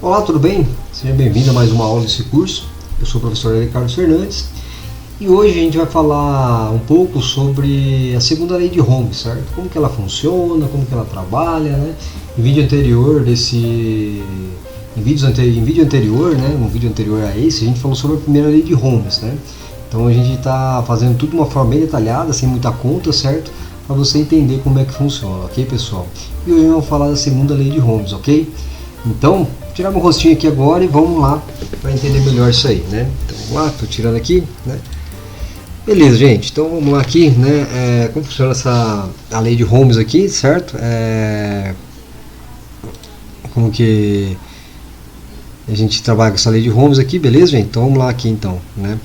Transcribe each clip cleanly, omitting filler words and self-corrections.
Olá, tudo bem? Seja bem-vindo a mais uma aula desse curso. Eu sou o professor Ricardo Fernandes e hoje a gente vai falar um pouco sobre a segunda lei de Ohm, certo? Como que ela funciona, como que ela trabalha, né? Em vídeo anterior um vídeo anterior a esse, a gente falou sobre a primeira lei de Ohm, né? Então a gente está fazendo tudo de uma forma bem detalhada, sem muita conta, certo? Para você entender como é que funciona, ok, pessoal? E hoje vamos falar da segunda lei de Ohm, ok? Então, vou tirar meu rostinho aqui agora e vamos lá para entender melhor isso aí, né? Então vamos lá, estou tirando aqui, né? Beleza, gente, então vamos lá aqui, né? Como funciona a lei de Ohm aqui, certo? Como que a gente trabalha com essa lei de Ohm aqui, beleza, gente? Então vamos lá aqui então, né?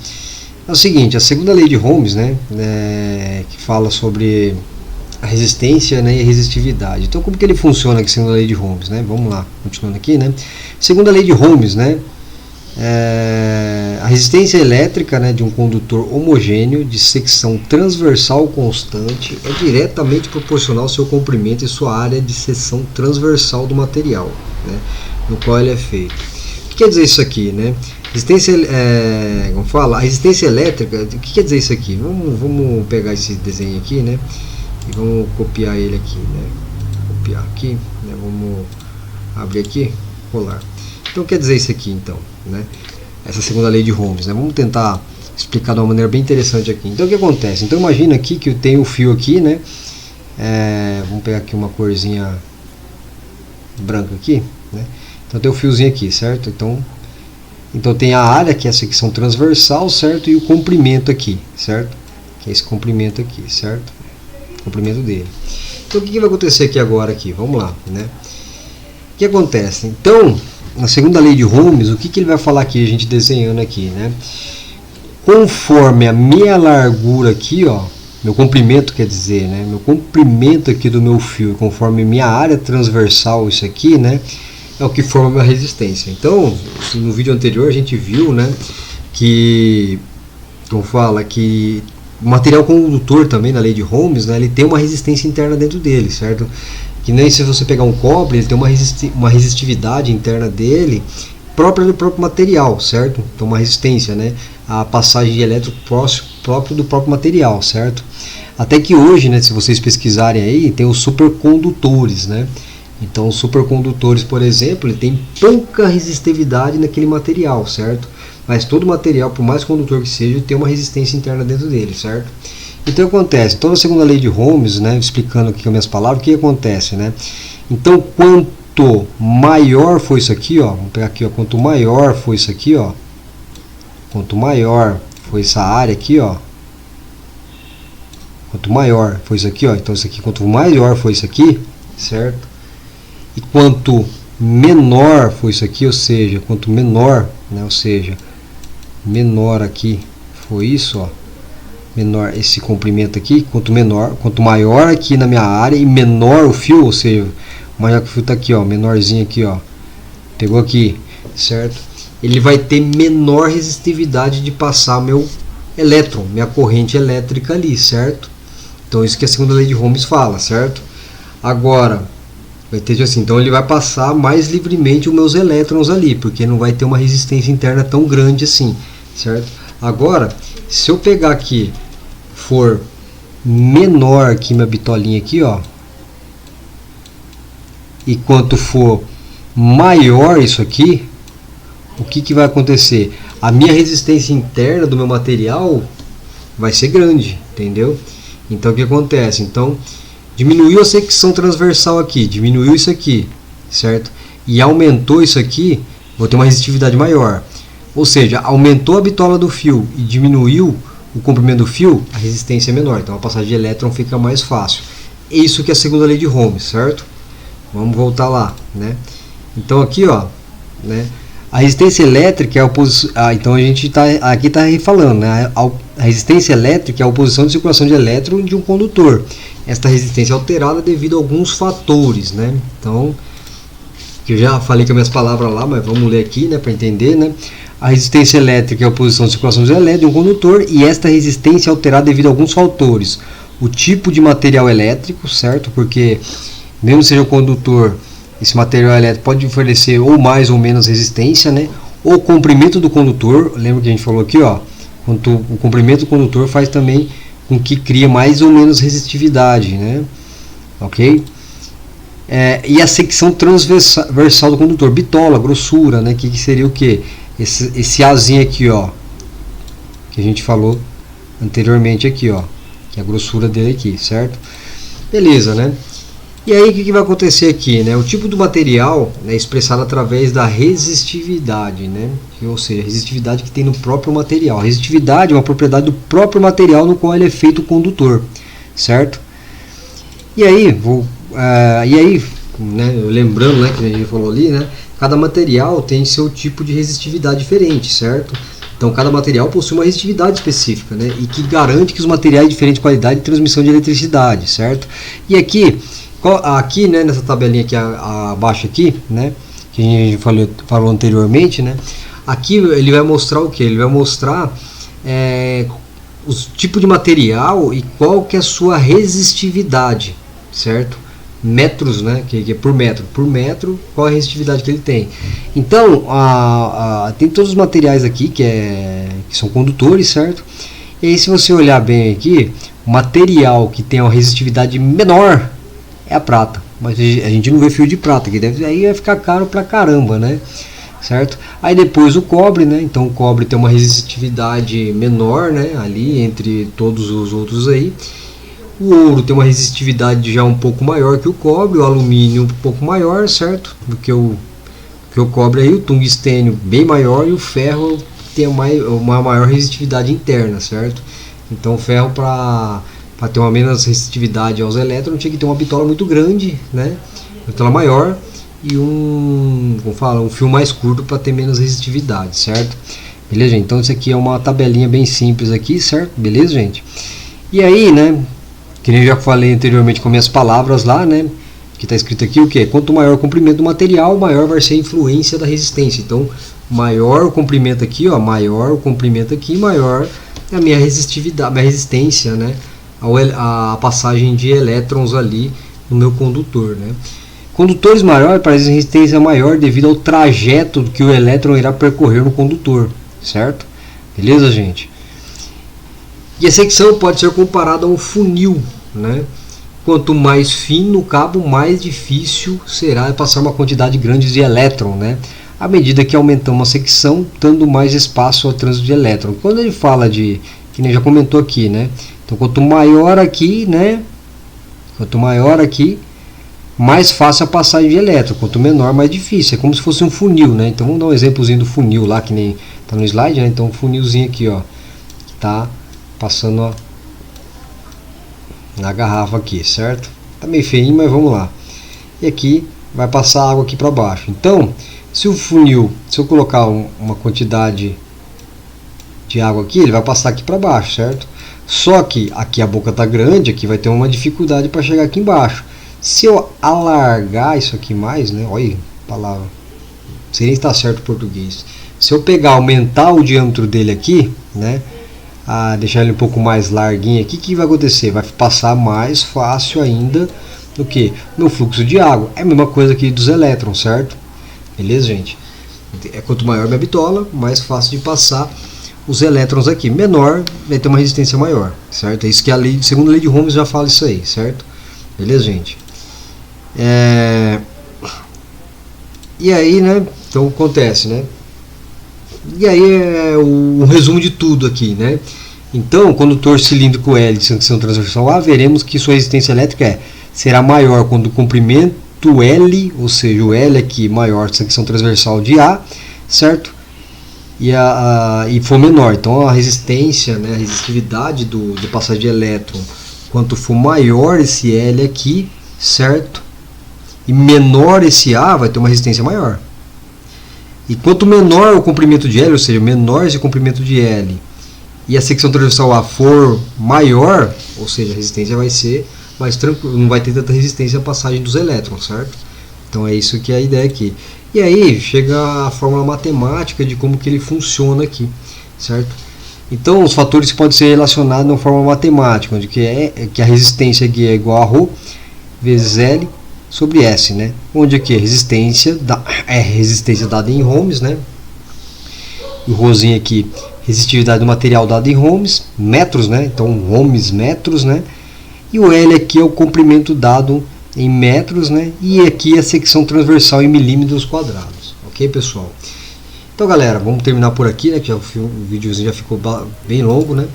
É o seguinte, a segunda lei de Ohm, né? Que fala sobre a resistência, né, e a resistividade. Então como que ele funciona aqui, segunda lei de Ohm, né? Vamos lá, continuando aqui, né? Segunda lei de Ohm, né? A resistência elétrica, né, de um condutor homogêneo de secção transversal constante é diretamente proporcional ao seu comprimento e sua área de seção transversal do material, né, no qual ele é feito. O que quer dizer isso aqui, né? Resistência, como fala, a resistência elétrica, o que quer dizer isso aqui? Vamos pegar esse desenho aqui, né? E vamos copiar ele aqui, né? Copiar aqui, né? Vamos abrir aqui, colar. Então quer dizer isso aqui, então, né? Essa segunda lei de Ohm, né? Vamos tentar explicar de uma maneira bem interessante aqui. Então o que acontece? Então imagina aqui que eu tenho o fio aqui, né? Vamos pegar aqui uma corzinha branca aqui, né? Então tem o fiozinho aqui, certo? Então tem a área, que é a secção transversal, certo? E o comprimento aqui, certo? Que é esse comprimento aqui, certo? O comprimento dele. Então o que vai acontecer aqui agora aqui? Vamos lá, né? O que acontece? Então, na segunda lei de Ohm, o que ele vai falar aqui, a gente desenhando aqui, né? Conforme a minha largura aqui, ó, meu comprimento, quer dizer, né? Meu comprimento aqui do meu fio, conforme minha área transversal, isso aqui, né? É o que forma a minha resistência. Então, no vídeo anterior a gente viu, né, que, como fala, que o material condutor também, na lei de Ohm, né, ele tem uma resistência interna dentro dele, certo? Que nem se você pegar um cobre, ele tem uma resistividade interna dele própria do próprio material, certo? Então uma resistência, né, a passagem de elétron próprio do próprio material, certo? Até que hoje, né, se vocês pesquisarem aí, tem os supercondutores, né? Então os supercondutores, por exemplo, ele tem pouca resistividade naquele material, certo? Mas todo material, por mais condutor que seja, tem uma resistência interna dentro dele, certo? Então o que acontece? Então na segunda lei de Ohm, né, explicando aqui com as minhas palavras, o que acontece, né? Então quanto maior for isso aqui, ó, vamos pegar aqui, ó, quanto maior for isso aqui, ó, quanto maior for essa área aqui, ó, quanto maior for isso aqui, ó, então isso aqui, quanto maior for isso aqui, certo? E quanto menor for isso aqui, ou seja, quanto menor, né, ou seja, menor aqui foi isso, ó, menor esse comprimento aqui, quanto maior aqui na minha área e menor o fio, ou seja, maior que o fio está aqui, ó, menorzinho aqui, ó, pegou aqui, certo? Ele vai ter menor resistividade de passar meu elétron, minha corrente elétrica ali, certo? Então isso que a segunda lei de Ohm fala, certo? Agora vai ter assim, então ele vai passar mais livremente os meus elétrons ali, porque não vai ter uma resistência interna tão grande assim, certo? Agora, se eu pegar aqui, for menor que minha bitolinha aqui, ó, e quanto for maior isso aqui, o que vai acontecer? A minha resistência interna do meu material vai ser grande, entendeu? Então o que acontece? Então diminuiu a secção transversal aqui, diminuiu isso aqui, certo? E aumentou isso aqui, vou ter uma resistividade maior. Ou seja, aumentou a bitola do fio e diminuiu o comprimento do fio, a resistência é menor. Então a passagem de elétron fica mais fácil. Isso que é a segunda lei de Ohm, certo? Vamos voltar lá, né? Então aqui, ó, né? A resistência elétrica é a oposição. Então a gente aqui está falando, né? A resistência elétrica é a oposição de circulação de elétron de um condutor. Esta resistência é alterada devido a alguns fatores, né? Então, que eu já falei com as minhas palavras lá, mas vamos ler aqui, né, para entender, né? A resistência elétrica é a oposição de circulação de elétron de um condutor e esta resistência é alterada devido a alguns fatores. O tipo de material elétrico, certo? Porque mesmo seja o condutor esse material elétrico pode oferecer ou mais ou menos resistência, né? O comprimento do condutor, lembra que a gente falou aqui, ó, o comprimento do condutor faz também com que cria mais ou menos resistividade, né? Ok? E a secção transversal do condutor, bitola, grossura, né? Que seria o que? Esse azinho aqui, ó, que a gente falou anteriormente aqui, ó, que é a grossura dele aqui, certo? Beleza, né? E aí o que vai acontecer aqui, né? O tipo do material é expressado através da resistividade, né? Ou seja, a resistividade que tem no próprio material. A resistividade é uma propriedade do próprio material no qual ele é feito condutor, certo? E aí, né, lembrando, né, que a gente falou ali, né? Cada material tem seu tipo de resistividade diferente, certo? Então cada material possui uma resistividade específica, né? E que garante que os materiais de diferente qualidade de transmissão de eletricidade, certo? E aqui, né, nessa tabelinha aqui abaixo aqui, né, que a gente falou anteriormente, né, aqui ele vai mostrar o que? Ele vai mostrar os tipos de material e qual que é a sua resistividade, certo? Metros, né, que é por metro, qual a resistividade que ele tem. Então, tem todos os materiais aqui que são condutores, certo? E aí, se você olhar bem aqui, o material que tem uma resistividade menor é a prata, mas a gente não vê fio de prata, que aí vai ficar caro pra caramba, né? Certo? Aí depois o cobre, né? Então o cobre tem uma resistividade menor, né? Ali entre todos os outros aí. O ouro tem uma resistividade já um pouco maior que o cobre, o alumínio um pouco maior, certo? Do que o cobre aí, o tungstênio bem maior e o ferro tem uma maior resistividade interna, certo? Então o ferro para ter uma menos resistividade aos elétrons tinha que ter uma bitola muito grande, né? Uma bitola maior e um fio mais curto para ter menos resistividade, certo? Beleza, gente? Então isso aqui é uma tabelinha bem simples aqui, certo? Beleza, gente? E aí, né, que nem eu já falei anteriormente com minhas palavras lá, né, que está escrito aqui o que? Quanto maior o comprimento do material, maior vai ser a influência da resistência. Então, maior o comprimento aqui, ó, maior o comprimento aqui, maior é a minha resistividade, minha resistência, né, a passagem de elétrons ali no meu condutor, né. Condutores maiores trazem resistência maior devido ao trajeto que o elétron irá percorrer no condutor, certo? Beleza, gente? E a secção pode ser comparada a um funil, né? Quanto mais fino o cabo, mais difícil será passar uma quantidade grande de elétron, né? À medida que aumentamos a secção, dando mais espaço ao trânsito de elétron. Quando ele fala de, que nem já comentou aqui, né? Então, quanto maior aqui, né? Quanto maior aqui, mais fácil a passagem de elétron. Quanto menor, mais difícil. É como se fosse um funil, né? Então, vamos dar um exemplozinho do funil lá, que nem tá no slide, né? Então, um funilzinho aqui, ó, que tá passando, ó, na garrafa aqui, certo? Tá meio feinho, mas vamos lá. E aqui vai passar água aqui para baixo. Então, se o funil, se eu colocar uma quantidade de água aqui, ele vai passar aqui para baixo, certo? Só que aqui a boca tá grande, aqui vai ter uma dificuldade para chegar aqui embaixo. Se eu alargar isso aqui mais, né? Olha a palavra, não sei nem se está certo o português. Se eu pegar, aumentar o diâmetro dele aqui, né? Deixar ele um pouco mais larguinho aqui, o que vai acontecer? Vai passar mais fácil ainda do que no fluxo de água. É a mesma coisa aqui dos elétrons, certo? Beleza, gente? Quanto maior minha bitola, mais fácil de passar os elétrons aqui. Menor, vai ter uma resistência maior, certo? É isso que a lei, segundo a lei de Ohms já fala isso aí, certo? Beleza, gente? E aí, né? Então acontece, né? E aí é o resumo de tudo aqui, né? Então, o condutor cilíndrico L de secção transversal A, veremos que sua resistência elétrica será maior quando o comprimento L, ou seja, o L aqui maior de secção transversal de A, certo? E for menor. Então, a resistência, né, a resistividade de passagem de elétron, quanto for maior esse L aqui, certo? E menor esse A, vai ter uma resistência maior. E quanto menor o comprimento de L, ou seja, menor esse comprimento de L, e a secção transversal A for maior, ou seja, a resistência vai ser mais tranquila, não vai ter tanta resistência à passagem dos elétrons, certo? Então é isso que é a ideia aqui. E aí chega a fórmula matemática de como que ele funciona aqui, certo? Então os fatores podem ser relacionados na fórmula matemática, onde que a resistência aqui é igual a ρ vezes L, sobre S, né? Onde aqui é resistência dada em ohms, né? O Rhozinho aqui, resistividade do material dado em ohms, metros, né? Então ohms, metros, né? E o L aqui é o comprimento dado em metros, né? E aqui a secção transversal em milímetros quadrados, ok, pessoal? Então, galera, vamos terminar por aqui, né? Que o videozinho já ficou bem longo, né?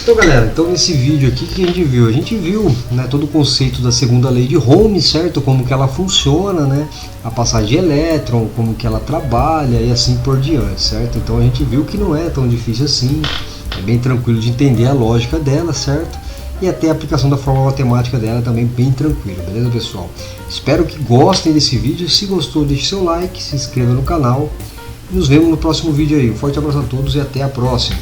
Então, galera, nesse vídeo aqui, o que a gente viu? A gente viu, né, todo o conceito da segunda lei de Ohm, certo? Como que ela funciona, né? A passagem de elétron, como que ela trabalha e assim por diante, certo? Então a gente viu que não é tão difícil assim, é bem tranquilo de entender a lógica dela, certo? E até a aplicação da fórmula matemática dela também bem tranquilo, beleza, pessoal? Espero que gostem desse vídeo. Se gostou, deixe seu like, se inscreva no canal e nos vemos no próximo vídeo aí. Um forte abraço a todos e até a próxima!